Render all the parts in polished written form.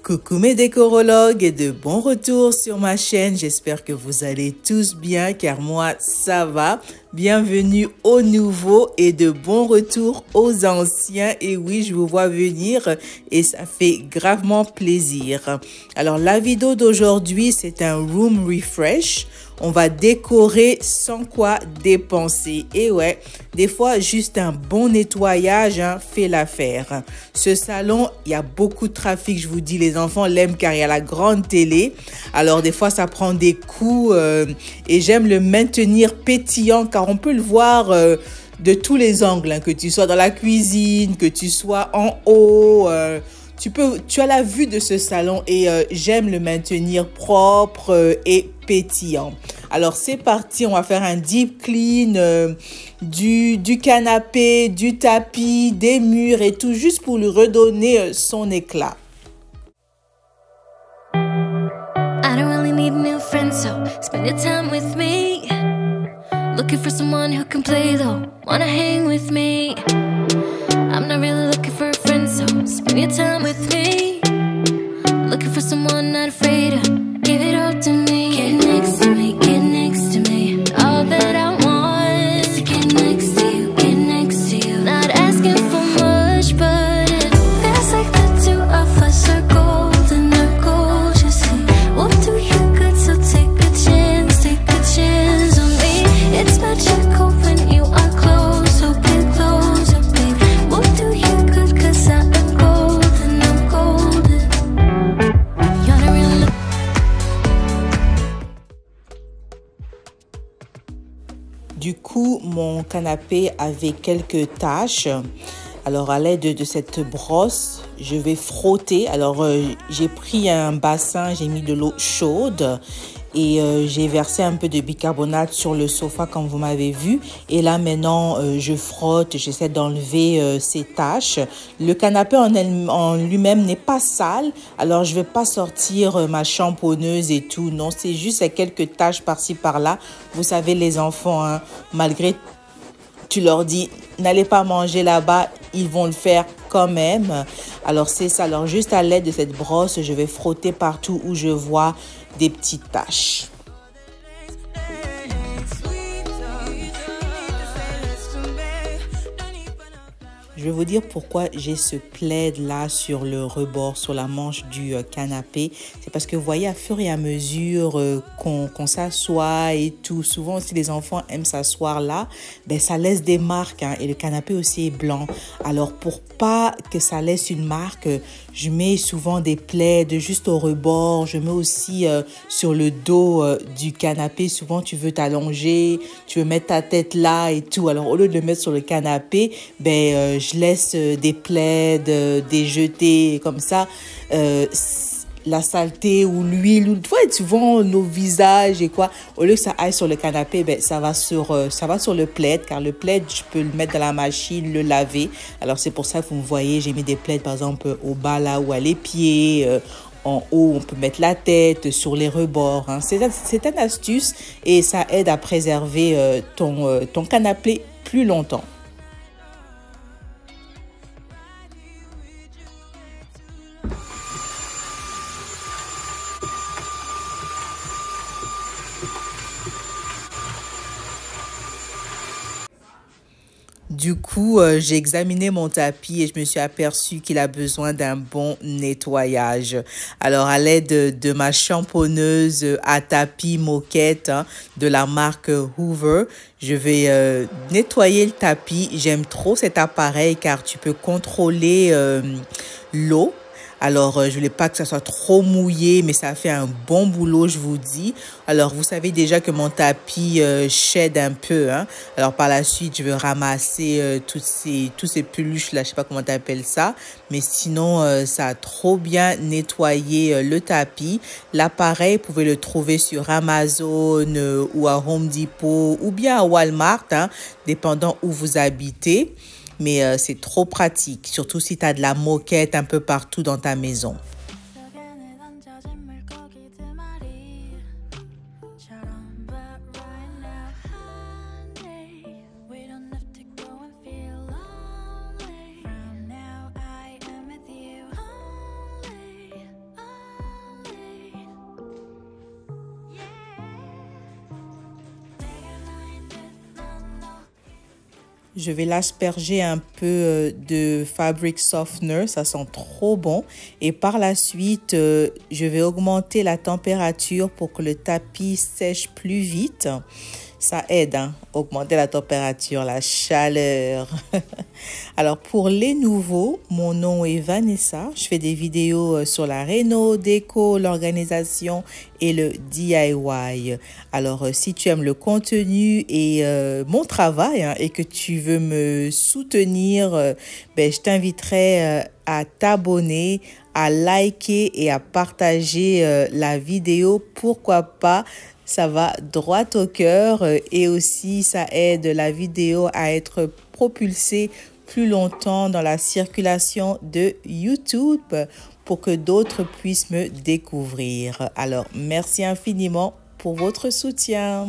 Coucou mes décorologues et de bon retour sur ma chaîne. J'espère que vous allez tous bien car moi ça va. Bienvenue aux nouveaux et de bon retour aux anciens. Et oui, je vous vois venir et ça fait gravement plaisir. Alors la vidéo d'aujourd'hui, c'est un room refresh. On va décorer sans quoi dépenser. Et ouais, des fois, juste un bon nettoyage fait l'affaire. Ce salon, il y a beaucoup de trafic, je vous dis. Les enfants l'aiment car il y a la grande télé. Alors, des fois, ça prend des coups et j'aime le maintenir pétillant car on peut le voir de tous les angles. Que tu sois dans la cuisine, que tu sois en haut. Tu as la vue de ce salon et j'aime le maintenir propre et pétillant. Alors c'est parti, on va faire un deep clean du canapé, du tapis, des murs et tout juste pour lui redonner son éclat. I don't really need new friends, so spend your time with me. Looking for someone who can play though, wanna hang with me. I'm not really looking for a friend, so spend your time with me. Looking for someone not afraid to give it all to me. Get next to me, get next to me. All that I want is to get next to you, get next to you. Not asking for much, but it feels like the two of us are golden, are gold. You see, we'll do you good, so take a chance on me. It's magical when you are close, so get closer, babe. We'll do you good, cause I'm golden, I'm golden. You're not really Du coup, mon canapé avait quelques taches. Alors, à l'aide de cette brosse, je vais frotter. Alors, j'ai pris un bassin, j'ai mis de l'eau chaude et j'ai versé un peu de bicarbonate sur le sofa comme vous m'avez vu. Et là, maintenant, je frotte, j'essaie d'enlever ces taches. Le canapé en lui-même n'est pas sale. Alors, je vais pas sortir ma champonneuse et tout. Non, c'est juste quelques taches par-ci, par-là. Vous savez, les enfants, hein, malgré tu leur dis, n'allez pas manger là-bas, ils vont le faire quand même. Alors, c'est ça. Alors, juste à l'aide de cette brosse, je vais frotter partout où je vois des petites taches. Je vais vous dire pourquoi j'ai ce plaid là sur le rebord, sur la manche du canapé. C'est parce que vous voyez, à fur et à mesure qu'on s'assoit et tout, souvent aussi les enfants aiment s'asseoir là, ben ça laisse des marques hein, et le canapé aussi est blanc. Alors pour pas que ça laisse une marque, je mets souvent des plaids juste au rebord. Je mets aussi sur le dos du canapé. Souvent tu veux t'allonger, tu veux mettre ta tête là et tout. Alors au lieu de le mettre sur le canapé, ben je laisse des plaids, des jetés comme ça. La saleté ou l'huile, ou souvent nos visages et quoi, au lieu que ça aille sur le canapé, ben, ça va sur le plaid, car le plaid, je peux le mettre dans la machine, le laver. Alors c'est pour ça que vous me voyez, j'ai mis des plaids par exemple au bas là ou à les pieds, en haut on peut mettre la tête, sur les rebords. Hein. C'est une astuce et ça aide à préserver ton canapé plus longtemps. Du coup, j'ai examiné mon tapis et je me suis aperçue qu'il a besoin d'un bon nettoyage. Alors, à l'aide de ma champonneuse à tapis moquette hein, de la marque Hoover, je vais nettoyer le tapis. J'aime trop cet appareil car tu peux contrôler l'eau. Alors, je voulais pas que ça soit trop mouillé, mais ça a fait un bon boulot, je vous dis. Alors, vous savez déjà que mon tapis shed un peu. Hein. Alors, par la suite, je vais ramasser tous ces peluches-là, je sais pas comment tu appelles ça. Mais sinon, ça a trop bien nettoyé le tapis. L'appareil, vous pouvez le trouver sur Amazon ou à Home Depot ou bien à Walmart, hein, dépendant où vous habitez. Mais c'est trop pratique, surtout si tu as de la moquette un peu partout dans ta maison. Je vais l'asperger un peu de fabric softener, ça sent trop bon. Et par la suite, je vais augmenter la température pour que le tapis sèche plus vite. Ça aide, hein, augmenter la température, la chaleur. Alors, pour les nouveaux, mon nom est Vanessa. Je fais des vidéos sur la réno, déco, l'organisation et le DIY. Alors, si tu aimes le contenu et mon travail, hein, et que tu veux me soutenir, ben, je t'inviterai à t'abonner, à liker et à partager la vidéo. Pourquoi pas? Ça va droit au cœur et aussi ça aide la vidéo à être propulsée plus longtemps dans la circulation de YouTube pour que d'autres puissent me découvrir. Alors, merci infiniment pour votre soutien.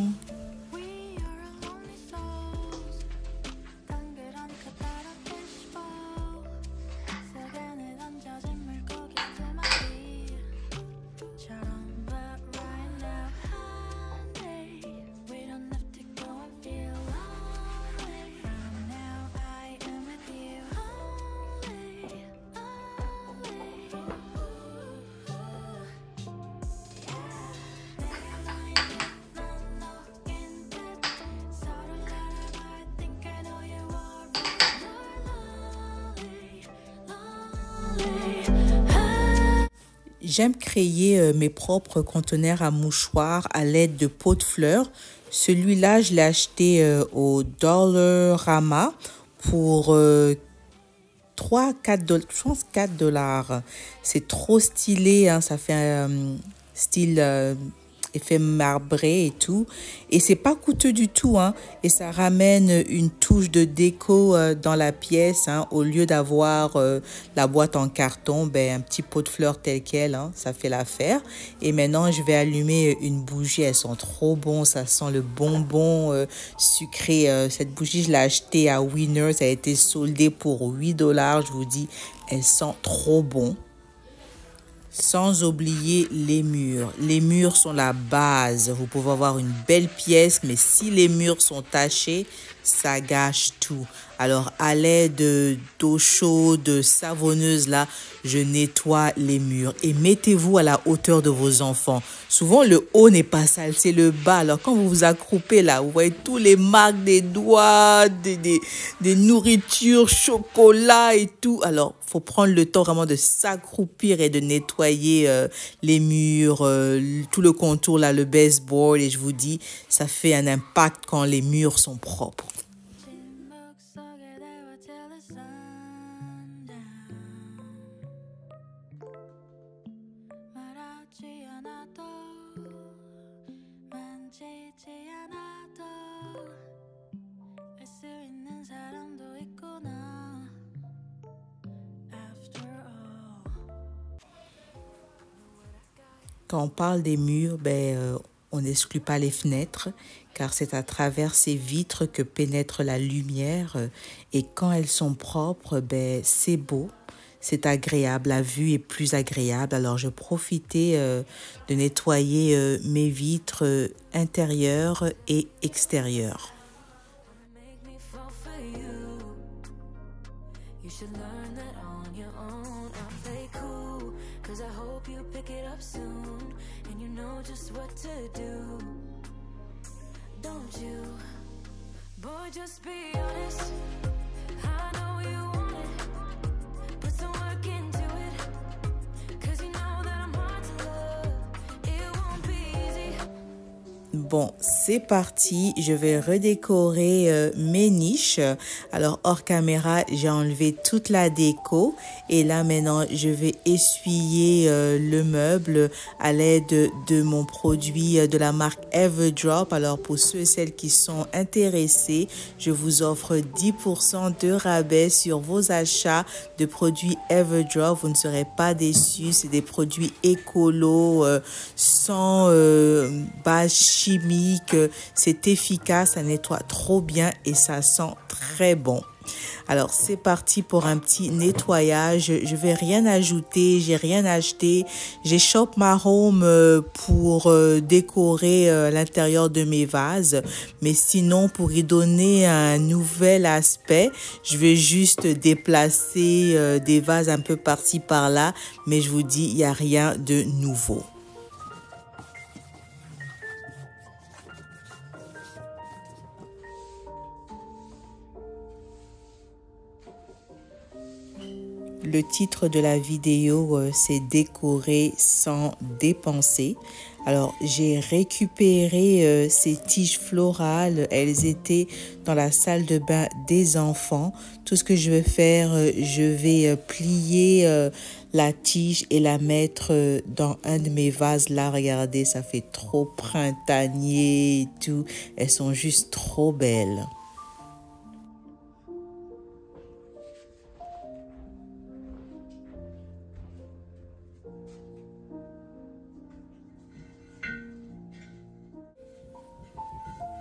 J'aime créer mes propres conteneurs à mouchoirs à l'aide de pots de fleurs. Celui-là, je l'ai acheté au Dollarama pour 3-4 $, je pense 4 $. C'est trop stylé, hein, ça fait un style effet marbré et tout. Et c'est pas coûteux du tout, hein, et ça ramène une touche de déco dans la pièce, hein, au lieu d'avoir la boîte en carton, ben, un petit pot de fleurs tel quel, hein, ça fait l'affaire. Et maintenant, je vais allumer une bougie. Elles sont trop bon, ça sent le bonbon sucré. Cette bougie, je l'ai achetée à Winners, elle a été soldée pour 8 $. Je vous dis, elle sent trop bon. Sans oublier les murs. Les murs sont la base. Vous pouvez avoir une belle pièce, mais si les murs sont tachés, ça gâche tout. Alors, à l'aide d'eau chaude, savonneuse, là, je nettoie les murs. Et mettez-vous à la hauteur de vos enfants. Souvent, le haut n'est pas sale, c'est le bas. Alors, quand vous vous accroupez là, vous voyez tous les marques des doigts, des nourritures, chocolat et tout. Alors, faut prendre le temps vraiment de s'accroupir et de nettoyer les murs, tout le contour là, le baseboard. Et je vous dis, ça fait un impact quand les murs sont propres. Quand on parle des murs, ben, on n'exclut pas les fenêtres, car c'est à travers ces vitres que pénètre la lumière. Et quand elles sont propres, ben, c'est beau, c'est agréable, la vue est plus agréable. Alors, je profitais de nettoyer mes vitres intérieures et extérieures. Just what to do, don't you? Boy, just be honest. I know you want it. Put some work into it. 'Cause you know that I'm hard to love. It won't be easy. Bon, c'est parti. Je vais redécorer mes niches. Alors, hors caméra, j'ai enlevé toute la déco. Et là, maintenant, je vais essuyer le meuble à l'aide de mon produit de la marque Everdrop. Alors, pour ceux et celles qui sont intéressés, je vous offre 10% de rabais sur vos achats de produits Everdrop. Vous ne serez pas déçus. C'est des produits écolos, sans base chimique chimique, c'est efficace, ça nettoie trop bien et ça sent très bon. Alors c'est parti pour un petit nettoyage. Je vais rien ajouter, j'ai rien acheté. J'ai Shop My Home pour décorer l'intérieur de mes vases. Mais sinon, pour y donner un nouvel aspect, je vais juste déplacer des vases un peu par-ci par-là. Mais je vous dis, il n'y a rien de nouveau. Le titre de la vidéo, c'est décorer sans dépenser. Alors, j'ai récupéré ces tiges florales. Elles étaient dans la salle de bain des enfants. Tout ce que je vais faire, je vais plier la tige et la mettre dans un de mes vases. Là, regardez, ça fait trop printanier et tout. Elles sont juste trop belles.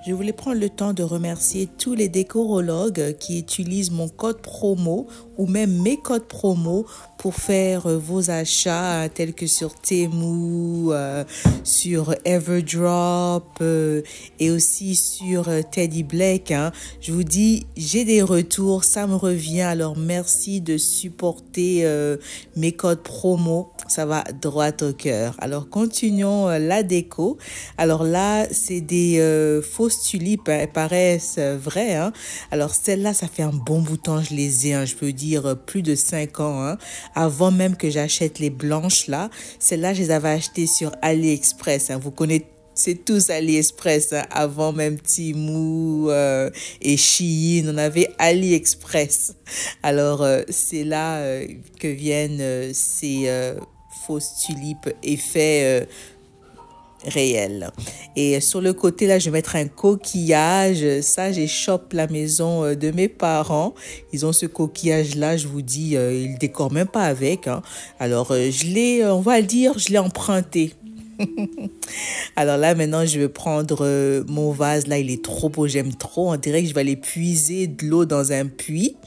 Je voulais prendre le temps de remercier tous les décorologues qui utilisent mon code promo ou même mes codes promo pour faire vos achats tels que sur Temu, sur Everdrop et aussi sur Teddy Blake. Je vous dis, j'ai des retours, ça me revient. Alors merci de supporter mes codes promo. Ça va droit au cœur. Alors, continuons la déco. Alors là, c'est des fausses tulipes. Elles paraissent vraies. Alors, celles-là, ça fait un bon bout de temps, je les ai. Je peux dire plus de 5 ans. Avant même que j'achète les blanches, là. Celles-là, je les avais achetées sur AliExpress. Vous connaissez. C'est tous AliExpress, avant même Temu et Shein, on avait AliExpress. Alors, c'est là que viennent ces fausses tulipes effet réel. Et sur le côté, là, je vais mettre un coquillage. Ça, j'ai Shop la maison de mes parents. Ils ont ce coquillage-là, je vous dis, ils décorent même pas avec. Alors, je l'ai, on va le dire, je l'ai emprunté. Alors là, maintenant, je vais prendre mon vase. Là, il est trop beau, j'aime trop. On dirait que je vais aller puiser de l'eau dans un puits.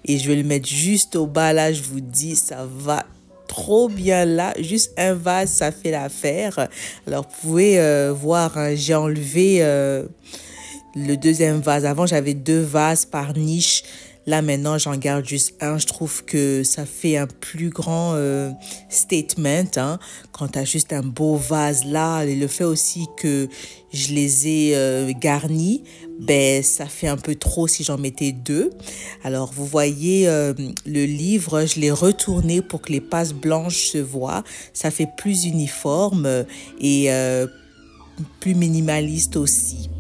Et je vais le mettre juste au bas. Là, je vous dis, ça va trop bien là. Juste un vase, ça fait l'affaire. Alors, vous pouvez voir, j'ai enlevé le deuxième vase. Avant, j'avais 2 vases par niche. Là, maintenant, j'en garde juste un. Je trouve que ça fait un plus grand statement. Quand tu as juste un beau vase là, et le fait aussi que je les ai garnis, ben, ça fait un peu trop si j'en mettais 2. Alors, vous voyez, le livre, je l'ai retourné pour que les passes blanches se voient. Ça fait plus uniforme et plus minimaliste aussi.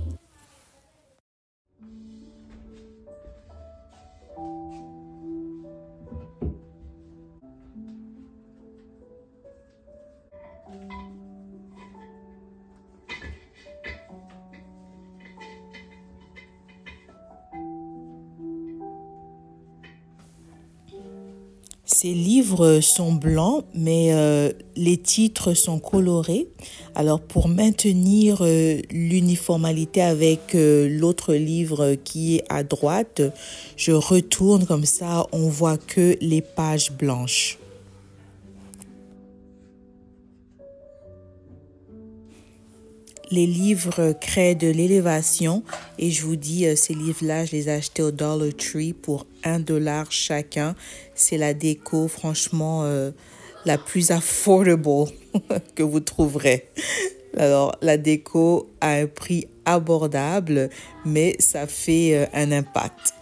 Ces livres sont blancs, mais les titres sont colorés. Alors, pour maintenir l'uniformité avec l'autre livre qui est à droite, je retourne comme ça, on voit que les pages blanches. Les livres créent de l'élévation et je vous dis, ces livres-là, je les ai achetés au Dollar Tree pour $1 chacun. C'est la déco, franchement, la plus affordable que vous trouverez. Alors, la déco a un prix abordable, mais ça fait un impact.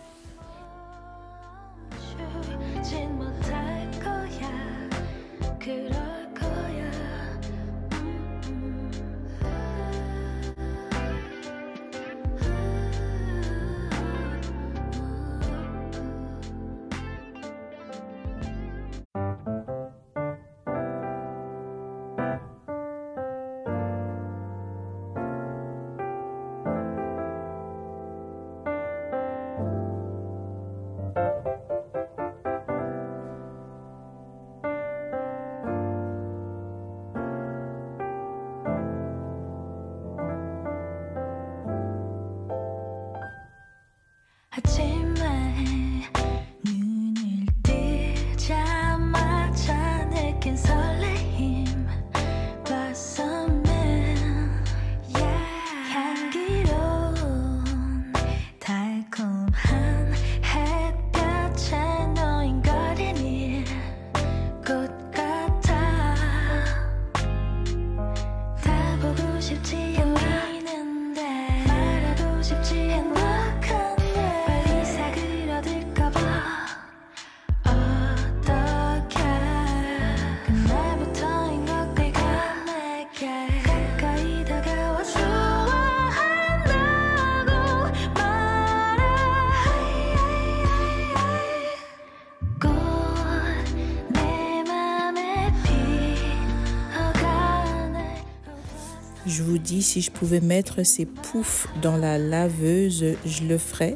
Je vous dis, si je pouvais mettre ces poufs dans la laveuse, je le ferais.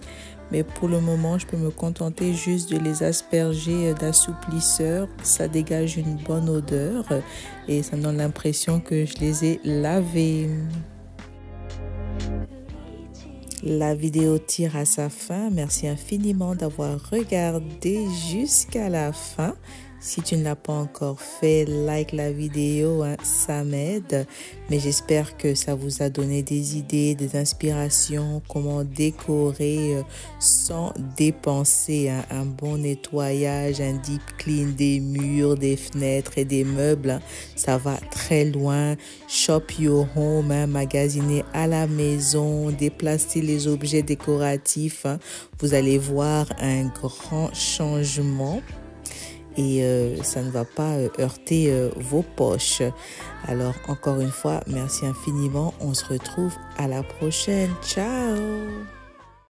Mais pour le moment, je peux me contenter juste de les asperger d'assouplisseur. Ça dégage une bonne odeur et ça me donne l'impression que je les ai lavés. La vidéo tire à sa fin. Merci infiniment d'avoir regardé jusqu'à la fin. Si tu ne l'as pas encore fait, like la vidéo, hein, ça m'aide. Mais j'espère que ça vous a donné des idées, des inspirations, comment décorer sans dépenser, hein, un bon nettoyage, un deep clean des murs, des fenêtres et des meubles. Hein, ça va très loin. Shop your home, hein, magasiner à la maison, déplacer les objets décoratifs. Hein, vous allez voir un grand changement. Et ça ne va pas heurter vos poches. Alors, encore une fois, merci infiniment. On se retrouve à la prochaine. Ciao!